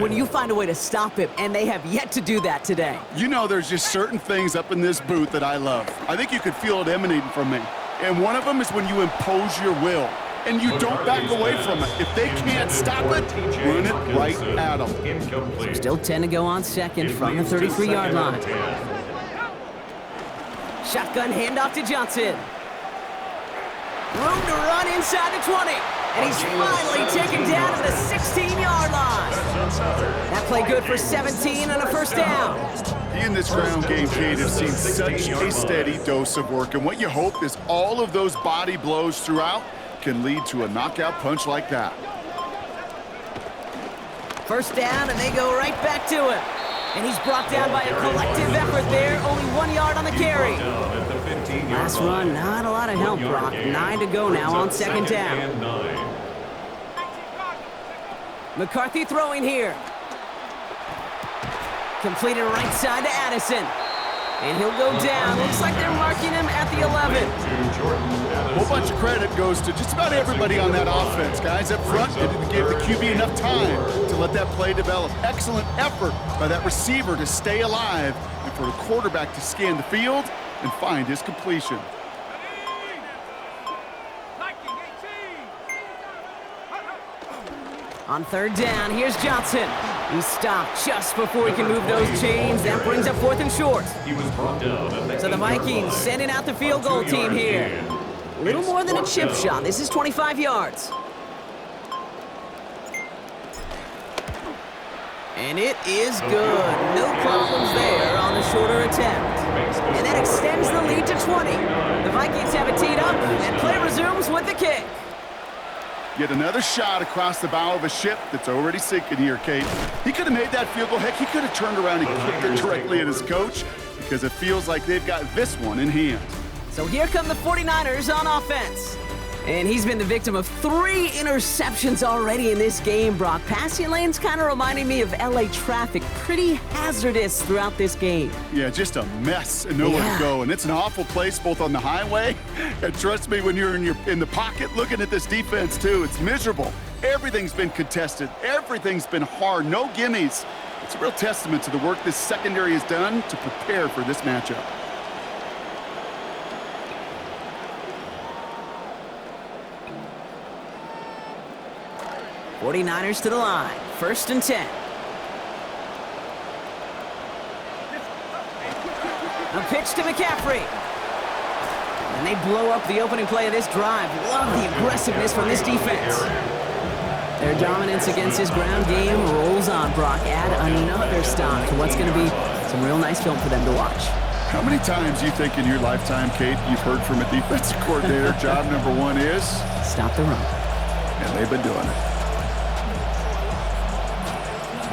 when you find a way to stop him, and they have yet to do that today. You know, there's just certain things up in this booth that I love. I think you could feel it emanating from me. And one of them is when you impose your will, and you don't back away from it. If they can't stop it, run it right at them. Still 10 to go on 2nd from the 33-yard line. Shotgun handoff to Johnson. Room to run inside the 20. And he's finally taken down at the 16-yard line. That play good for 17 and a first down. He and this ground game, Kate, have seen such a steady dose of work. And what you hope is all of those body blows throughout can lead to a knockout punch like that. First down, and they go right back to him. And he's brought down by a collective effort there. Only 1 yard on the carry. Last run, not a lot of help, Brock. 9 to go now on 2nd down. McCarthy throwing here. Completed right side to Addison. And he'll go down. Looks like they're marking him at the 11. A whole bunch of credit goes to just about everybody on that offense. Guys up front, they didn't give the QB enough time to let that play develop. Excellent effort by that receiver to stay alive and for the quarterback to scan the field and find his completion. On 3rd down, here's Johnson. He stopped just before he can move those chains. That brings up 4th and short. So the Vikings sending out the field goal team here. A little more than a chip shot. This is 25 yards. And it is good. No problems there on the shorter attempt. And that extends the lead to 20. The Vikings have it teed up, and play resumes with the kick. Yet another shot across the bow of a ship that's already sinking here, Kate. He could have made that field goal. Heck, he could have turned around and kicked it directly at his coach because it feels like they've got this one in hand. So here come the 49ers on offense. And he's been the victim of 3 interceptions already in this game, Brock. Passing lanes kind of reminding me of LA traffic. Pretty hazardous throughout this game. Yeah, just a mess and nowhere to go. And it's an awful place both on the highway and trust me, when you're in the pocket looking at this defense too, it's miserable. Everything's been contested. Everything's been hard. No gimmies. It's a real testament to the work this secondary has done to prepare for this matchup. '49ers to the line. 1st and 10. A pitch to McCaffrey. And they blow up the opening play of this drive. Love the aggressiveness from this defense. Their dominance against his ground game rolls on, Brock. Add another stop to what's going to be some real nice film for them to watch. How many times do you think in your lifetime, Kate, you've heard from a defensive coordinator, job number 1 is? Stop the run. And they've been doing it.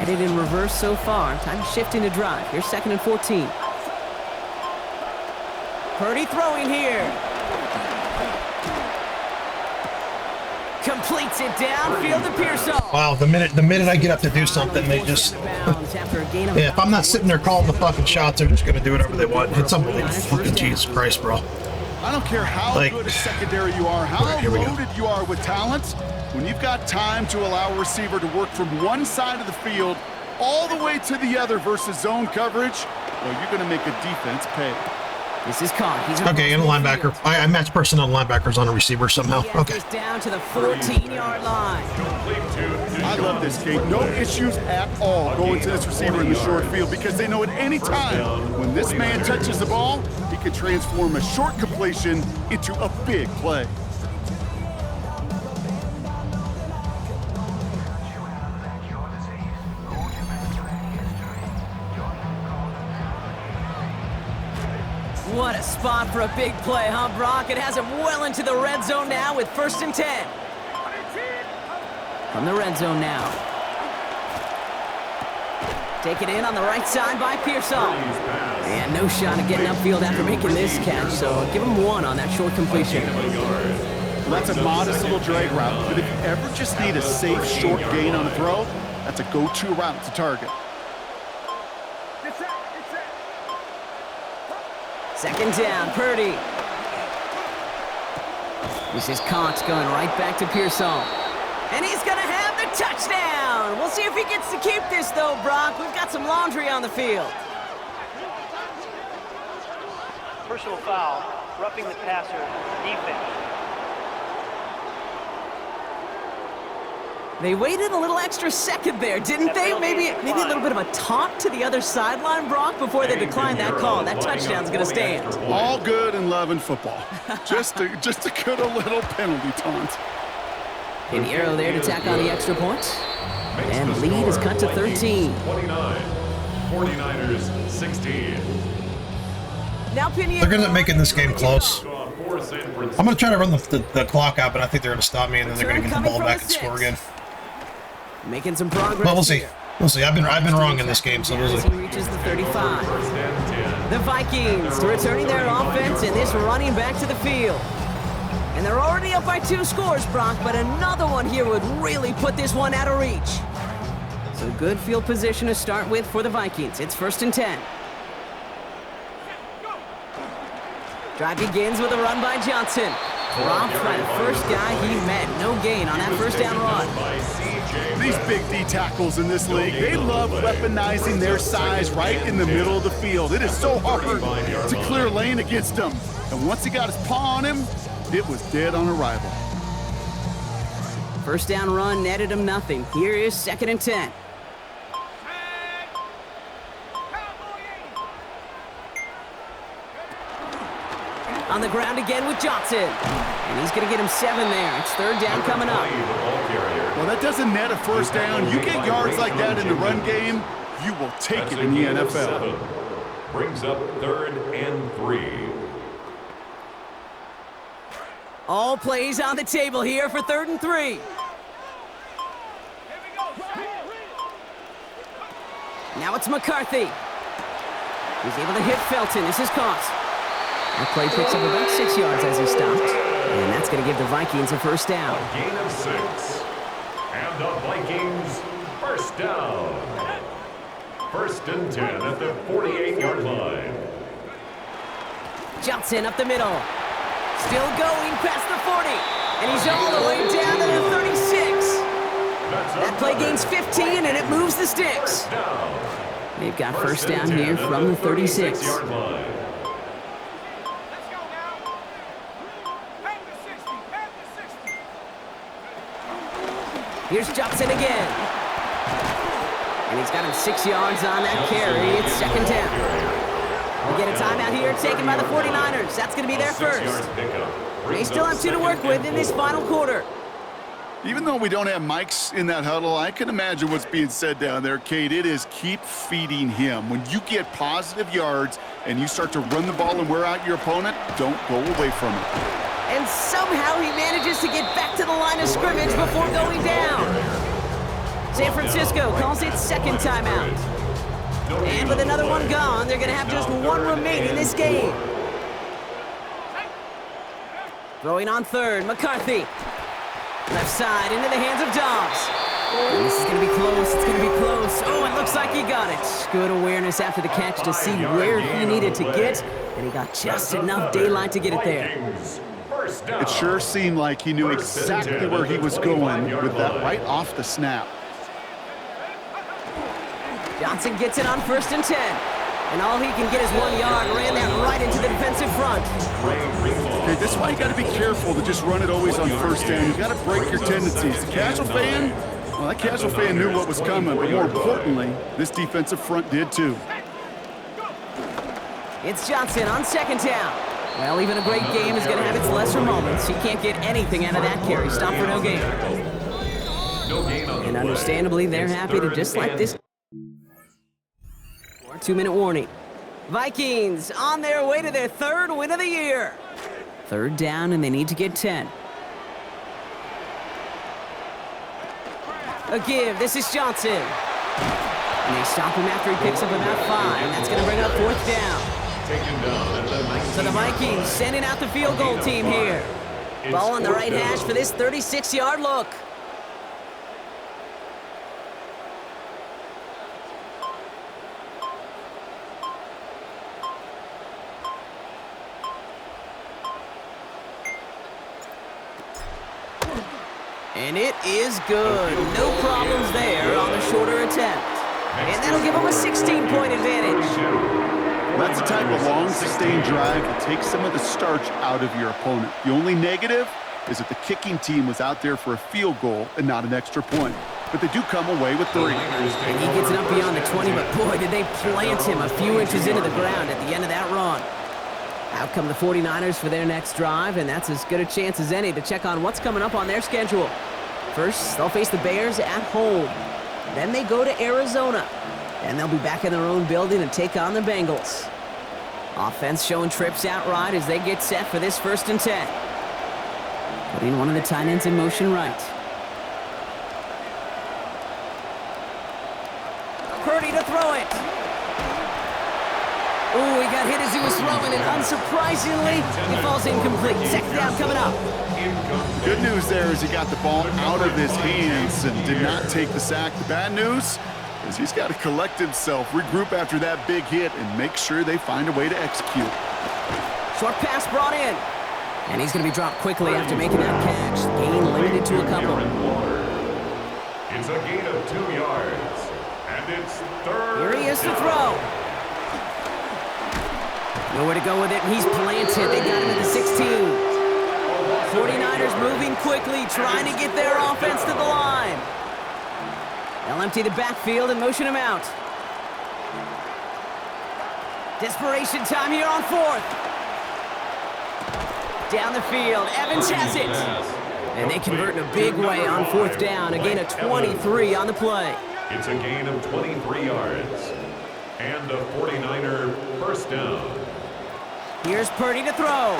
Headed in reverse so far. Time to shift into drive. Here's 2nd and 14. Purdy throwing here. Completes it downfield to Pearsall. Wow, the minute I get up to do something, they just... yeah, if I'm not sitting there calling the fucking shots, they're just going to do whatever they want. It's unbelievable. Fucking Jesus Christ, bro. I don't care how good a secondary you are, how loaded you are with talent. When you've got time to allow a receiver to work from one side of the field all the way to the other versus zone coverage, well, you're going to make a defense pay. This is caught. Okay, and a linebacker. I match personnel linebackers on a receiver somehow. Okay. Down to the 14-yard line. I love this, Kate. No issues at all going to this receiver in the short field because they know at any time when this man touches the ball, he can transform a short completion into a big play. What a spot for a big play, huh, Brock? It has him well into the red zone now with 1st and 10. From the red zone now. Taken in on the right side by Pearson. And no shot at getting upfield after making this catch, so give him 1 on that short completion. Well, that's a modest little drag route, but if you ever just need a safe short gain on a throw, that's a go-to route to target. 2nd down, Purdy. This is Cox going right back to Pearson. And he's going to have the touchdown. We'll see if he gets to keep this, though, Brock. We've got some laundry on the field. Personal foul, roughing the passer, defense. They waited a little extra second there, didn't they? Maybe a little bit of a taunt to the other sideline, Brock, before they declined that call. That touchdown's going to stand. All good and love in football. Just a good little penalty taunt. An arrow there to tack on the extra point. And the lead is cut to 13. 29. 49ers 16. Now Pinheiro. They're going to make this game close. I'm going to try to run the clock out, but I think they're going to stop me, and then they're going to get the ball back and score again. Making some progress. But we'll see. We'll see. I've been wrong in this game, so we'll see. Reaches the 35. The Vikings returning their offense and this running back to the field. And they're already up by 2 scores, Brock, but another one here would really put this one out of reach. So good field position to start with for the Vikings. It's 1st and 10. Drive begins with a run by Johnson. Robbed by the first guy he met. No gain on that 1st down run. These big D tackles in this league, they love weaponizing their size right in the middle of the field. It is so hard to clear lane against them. And once he got his paw on him, it was dead on arrival. 1st down run netted him nothing. Here is 2nd and 10. On the ground again with Johnson. And he's going to get him 7 there. It's 3rd down coming up. Well, that doesn't net a 1st down. You get yards like that in the run game, you will take it in the NFL. Brings up 3rd and 3. All plays on the table here for 3rd and 3. Now it's McCarthy. He's able to hit Felton. This is Cox. That play picks up about 6 yards as he stopped. And that's going to give the Vikings a 1st down. A gain of 6. And the Vikings 1st down. 1st and 10 at the 48-yard line. Johnson up the middle. Still going past the 40. And he's all the way down to the 36. That play gains 15 and it moves the sticks. They've got 1st down here from the 36. Here's Johnson again. And he's got him 6 yards on that carry. It's 2nd down. We get a timeout here taken by the 49ers. That's going to be their 1st. They still have 2 to work with in this final quarter. Even though we don't have mics in that huddle, I can imagine what's being said down there, Kate. It is keep feeding him. When you get positive yards and you start to run the ball and wear out your opponent, don't go away from it. And somehow he manages to get back to the line of scrimmage before going down. San Francisco calls it 2nd timeout. And with another one gone, they're going to have just 1 remaining in this game. Throwing on 3rd, McCarthy. Left side into the hands of Dobbs. And this is going to be close. It's going to be close. Oh, it looks like he got it. Good awareness after the catch to see where he needed to get. And he got just enough daylight to get it there. It sure seemed like he knew exactly where he was going with that right off the snap. Johnson gets it on 1st and 10. And all he can get is 1 yard. Ran that right into the defensive front. Okay, this is why you got to be careful to just run it always on 1st down. You got to break your tendencies. The casual fan, well, that casual fan knew what was coming, but more importantly, this defensive front did too. It's Johnson on 2nd down. Well, even a great game is going to have its lesser moments. He can't get anything out of that carry. Stop for no gain. And understandably, they're happy to just like this. 2-minute warning. Vikings on their way to their 3rd win of the year. 3rd down, and they need to get 10. A give. This is Johnson. And they stop him after he picks up about 5. That's going to bring up 4th down. So the Vikings sending out the field goal team here. Ball on the right hash for this 36-yard look. And it is good. No problems there on the shorter attempt. And that'll give them a 16-point advantage. That's the type of long, sustained drive that takes some of the starch out of your opponent. The only negative is that the kicking team was out there for a field goal and not an extra point. But they do come away with 3. And he gets it up beyond the 20, but boy, did they plant him a few inches into the ground at the end of that run. Out come the 49ers for their next drive, and that's as good a chance as any to check on what's coming up on their schedule. First, they'll face the Bears at home. Then they go to Arizona. And they'll be back in their own building and take on the Bengals. Offense showing trips out right as they get set for this 1st and 10. Putting one of the tight ends in motion right. Purdy to throw it. Ooh, he got hit as he was throwing, and unsurprisingly, he falls incomplete. 2nd down coming up. Good news there is he got the ball out of his hands and did not take the sack. The bad news is he's got to collect himself, regroup after that big hit, and make sure they find a way to execute. Short pass brought in. And he's going to be dropped quickly after making that catch. Gain limited to a couple. It's a gain of 2 yards. And it's 3rd. Here he is to throw. Nowhere to go with it, and he's planted. They got him at the 16. 49ers moving quickly, trying to get their offense to the line. They'll empty the backfield and motion him out. Desperation time here on 4th. Down the field, Evans has it. And they convert in a big way on 4th down. A gain of 23 on the play. It's a gain of 23 yards. And a 49er 1st down. Here's Purdy to throw.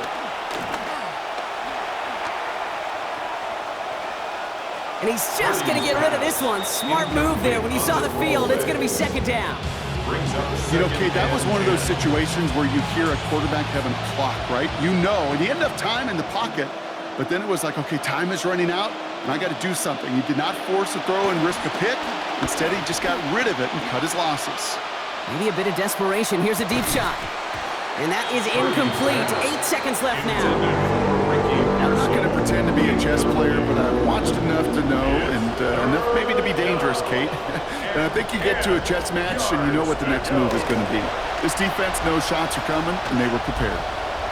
And he's just going to get rid of this one. Smart move there. When you saw the field, it's going to be 2nd down. You know, Kate, that was one of those situations where you hear a quarterback having a clock, right? You know, and he ended up time in the pocket, but then it was like, okay, time is running out, and I got to do something. He did not force a throw and risk a pick. Instead, he just got rid of it and cut his losses. Maybe a bit of desperation. Here's a deep shot. And that is incomplete. 8 seconds left now. I'm not going to pretend to be a chess player, but I've watched enough to know, and enough maybe to be dangerous, Kate. And I think you get to a chess match, and you know what the next move is going to be. This defense knows shots are coming, and they were prepared.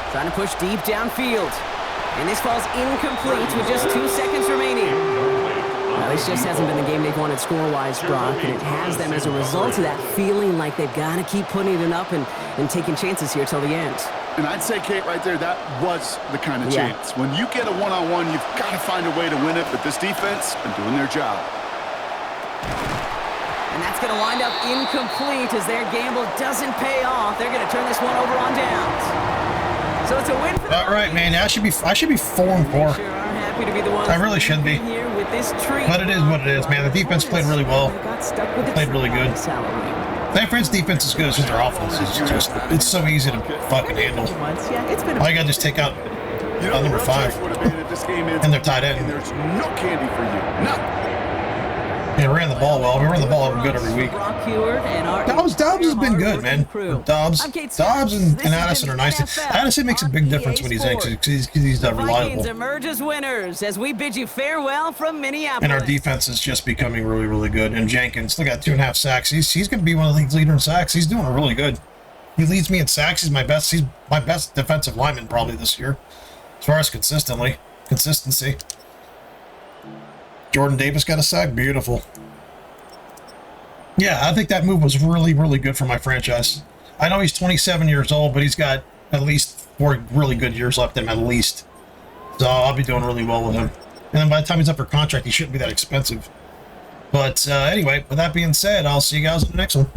Trying to push deep downfield. And this falls incomplete with just 2 seconds remaining. Now, this just hasn't been the game they've wanted score-wise, Brock, and it has them as a result of that feeling like they've got to keep putting it up and taking chances here till the end. And I'd say, Kate, right there, that was the kind of chance. When you get a one-on-one, you've got to find a way to win it, but this defense has been doing their job. And that's going to wind up incomplete as their gamble doesn't pay off. They're going to turn this one over on downs. So it's a win for All right, man. I should be 4-4. Sure are happy to be the ones I really should be. here with this treat. But it is what it is, man. The defense played really well. Got stuck with the Played really treat on good. this Halloween. San Fran's defense is good. It's just their offense is just, it's so easy to fucking handle. Yeah, it's been All you got to just take out number 5 and their tight end. There's no candy for you. None. They ran the ball well. We run the ball good every week. Dobbs has been good, man. Dobbs and Addison are nice. Addison makes a big difference when he's in because he's reliable. Vikings emerge as winners as we bid you farewell from Minneapolis. And our defense is just becoming really, really good. And Jenkins, look at 2.5 sacks. He's going to be one of the league's leader in sacks. He's doing really good. He leads me in sacks. He's my best defensive lineman probably this year, as far as consistency. Jordan Davis got a sack. Beautiful. Yeah, I think that move was really, really good for my franchise. I know he's 27 years old, but he's got at least 4 really good years left in him, at least. So I'll be doing really well with him. And then by the time he's up for contract, he shouldn't be that expensive. But anyway, with that being said, I'll see you guys in the next one.